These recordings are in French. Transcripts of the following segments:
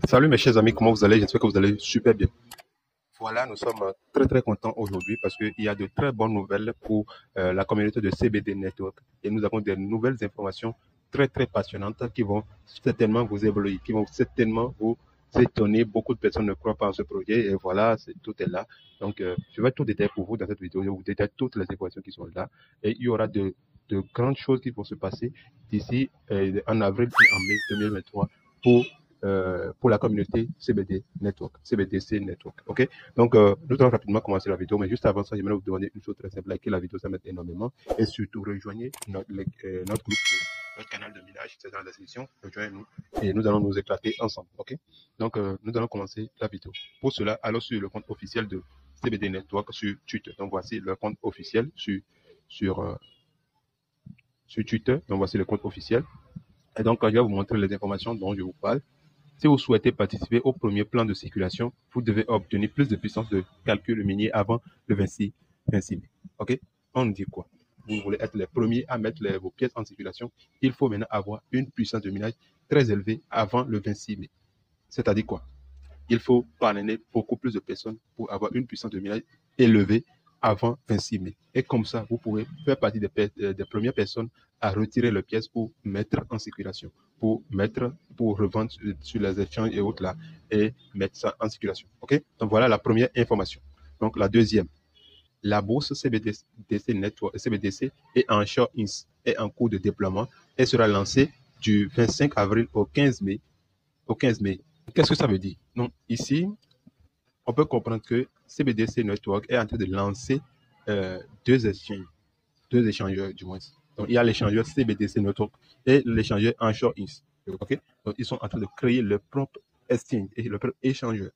Salut mes chers amis, comment vous allez? J'espère que vous allez super bien. Voilà, nous sommes très contents aujourd'hui parce qu'il y a de très bonnes nouvelles pour la communauté de CBD Network. Et nous avons des nouvelles informations très passionnantes qui vont certainement vous éblouir, qui vont certainement vous étonner. Beaucoup de personnes ne croient pas en ce projet et voilà, tout est là. Donc, je vais tout détailler pour vous dans cette vidéo. Je vais vous détailler toutes les informations qui sont là. Et il y aura de grandes choses qui vont se passer d'ici en avril et en mai 2023 pour la communauté CBD Network, CBDC Network. OK? Donc, nous allons rapidement commencer la vidéo, mais juste avant ça, j'aimerais vous demander une chose très simple, likez la vidéo, ça m'aide énormément. Et surtout, rejoignez notre groupe, notre canal de minage, c'est dans la description. Rejoignez-nous et nous allons nous éclater ensemble. OK? Donc, nous allons commencer la vidéo. Pour cela, allons sur le compte officiel de CBD Network sur Twitter. Donc, voici le compte officiel sur Twitter. Donc, voici le compte officiel. Et donc, je vais vous montrer les informations dont je vous parle. Si vous souhaitez participer au premier plan de circulation, vous devez obtenir plus de puissance de calcul minier avant le 26 mai. OK? On dit quoi? Vous voulez être les premiers à mettre vos pièces en circulation. Il faut maintenant avoir une puissance de minage très élevée avant le 26 mai. C'est-à-dire quoi? Il faut parrainer beaucoup plus de personnes pour avoir une puissance de minage élevée avant 26 mai. Et comme ça, vous pouvez faire partie des premières personnes à retirer les pièces pour mettre en circulation, pour revendre sur les échanges et autres là, et mettre ça en circulation. OK? Donc voilà la première information. Donc la deuxième, la bourse CBDC Network, CBDC est en cours de déploiement et sera lancée du 25 avril au 15 mai. Qu'est-ce que ça veut dire? Donc ici, on peut comprendre que CBDC Network est en train de lancer deux échangeurs du moins. Donc, il y a l'échangeur CBDC Network et l'échangeur Onshore Ins. Okay? Donc, ils sont en train de créer leur propre exchange et leur propre échangeur.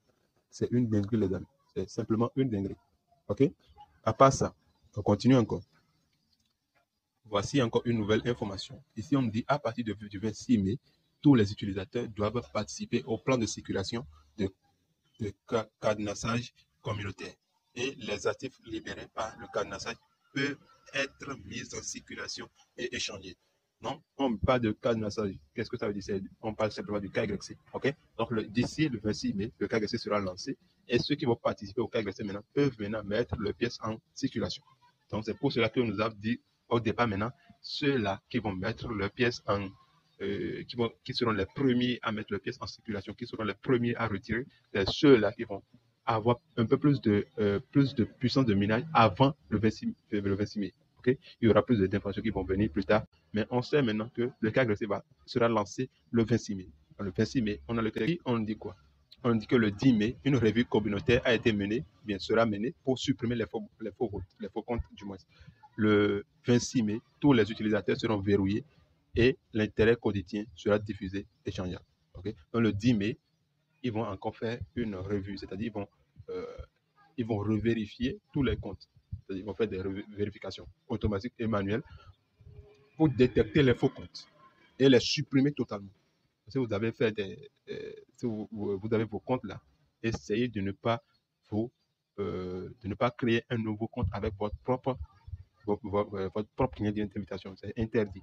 C'est une dinguerie, les amis. C'est simplement une dinguerie. OK? À part ça, on continue encore. Voici encore une nouvelle information. Ici, on dit à partir du 26 mai, tous les utilisateurs doivent participer au plan de circulation de cadenassage communautaire. Et les actifs libérés par le cadenassage peuvent être mis en circulation et échangés. Non, on ne parle pas de cadenassage. Qu'est-ce que ça veut dire? On parle simplement du KYC. OK? Donc, d'ici le 26 mai, le KYC sera lancé et ceux qui vont participer au KYC maintenant peuvent maintenant mettre leurs pièces en circulation. Donc, c'est pour cela que nous avons dit au départ maintenant, ceux-là qui vont mettre leurs pièces en qui seront les premiers à mettre leurs pièces en circulation, qui seront les premiers à retirer, c'est ceux-là qui vont avoir un peu plus de puissance de minage avant le 26 mai. Okay? Il y aura plus d'informations qui vont venir plus tard, mais on sait maintenant que le KYC sera lancé le 26 mai. Le 26 mai, on a le KYC, on dit quoi? On dit que le 10 mai, une revue communautaire a été menée, bien sera menée pour supprimer les faux comptes du moins. Le 26 mai, tous les utilisateurs seront verrouillés et l'intérêt quotidien sera diffusé et changeable. Okay? Donc le 10 mai, ils vont encore faire une revue, c'est-à-dire ils vont revérifier tous les comptes. C'est-à-dire ils vont faire des vérifications automatiques et manuelles pour détecter les faux comptes et les supprimer totalement. Si vous avez fait si vous avez vos comptes là, essayez de ne pas créer un nouveau compte avec votre propre lien d'invitation. C'est interdit.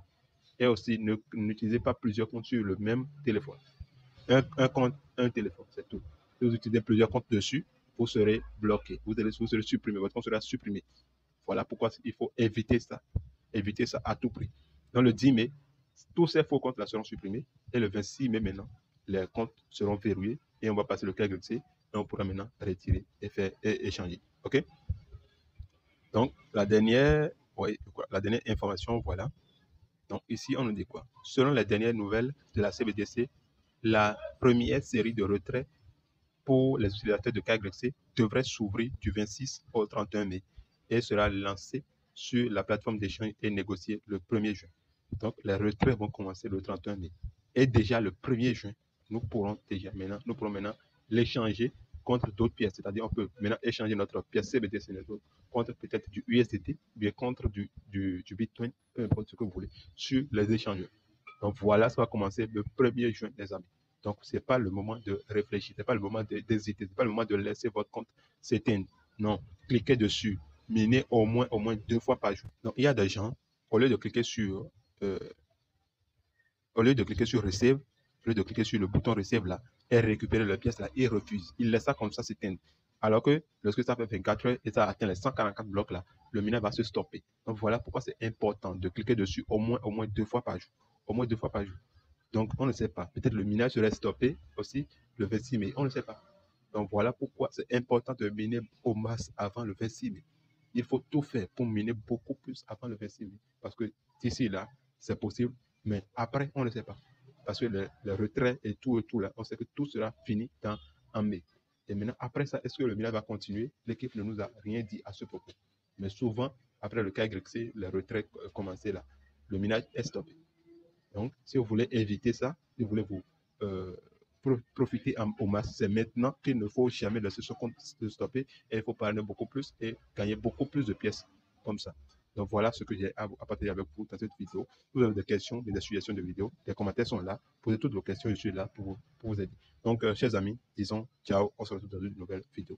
Et aussi, n'utilisez pas plusieurs comptes sur le même téléphone. Un compte, un téléphone, c'est tout. Si vous utilisez plusieurs comptes dessus, vous serez bloqué. Vous serez supprimé. Votre compte sera supprimé. Voilà pourquoi il faut éviter ça. Éviter ça à tout prix. Dans le 10 mai, tous ces faux comptes-là seront supprimés. Et le 26 mai maintenant, les comptes seront verrouillés et on va passer le KYC et on pourra maintenant retirer et échanger. OK? Donc, la dernière information, voilà. Donc ici, on nous dit quoi? Selon les dernières nouvelles de la CBDC, la première série de retraits pour les utilisateurs de KYC devrait s'ouvrir du 26 au 31 mai et sera lancée sur la plateforme d'échange et négociée le 1er juin. Donc les retraits vont commencer le 31 mai. Et déjà le 1er juin, nous pourrons maintenant l'échanger contre d'autres pièces. C'est-à-dire on peut maintenant échanger notre pièce CBDC contre peut-être du USDT, bien contre du Bitcoin, peu importe ce que vous voulez, sur les échangeurs. Donc voilà, ça va commencer le 1er juin, les amis. Donc, ce n'est pas le moment de réfléchir, ce n'est pas le moment d'hésiter, ce n'est pas le moment de laisser votre compte s'éteindre. Non, cliquez dessus, minez au moins 2 fois par jour. Donc, il y a des gens, au lieu de cliquer sur Receive, au lieu de cliquer sur le bouton receive là et récupérer les pièces là, il refuse. Il laisse ça comme ça s'éteindre. Alors que lorsque ça fait 24 heures et ça atteint les 144 blocs là, le minage va se stopper. Donc voilà pourquoi c'est important de cliquer dessus au moins 2 fois par jour. Au moins 2 fois par jour. Donc on ne sait pas. Peut-être le minage serait stoppé aussi le 26 mai. On ne sait pas. Donc voilà pourquoi c'est important de miner au max avant le 26 mai. Il faut tout faire pour miner beaucoup plus avant le 26 mai. Parce que d'ici là, c'est possible. Mais après, on ne sait pas. Parce que le retrait et tout là, on sait que tout sera fini en mai. Et maintenant, après ça, est-ce que le minage va continuer? L'équipe ne nous a rien dit à ce propos. Mais souvent, après le KYC, le retrait commencé là, le minage est stoppé. Donc, si vous voulez éviter ça, si vous voulez vous profiter au max, c'est maintenant qu'il ne faut jamais laisser ce compte se stopper et il faut parler beaucoup plus et gagner beaucoup plus de pièces comme ça. Donc voilà ce que j'ai à partager avec vous dans cette vidéo. Si vous avez des questions, des suggestions de vidéos, les commentaires sont là. Posez toutes vos questions, je suis là pour vous aider. Donc, chers amis, disons ciao, on se retrouve dans une nouvelle vidéo.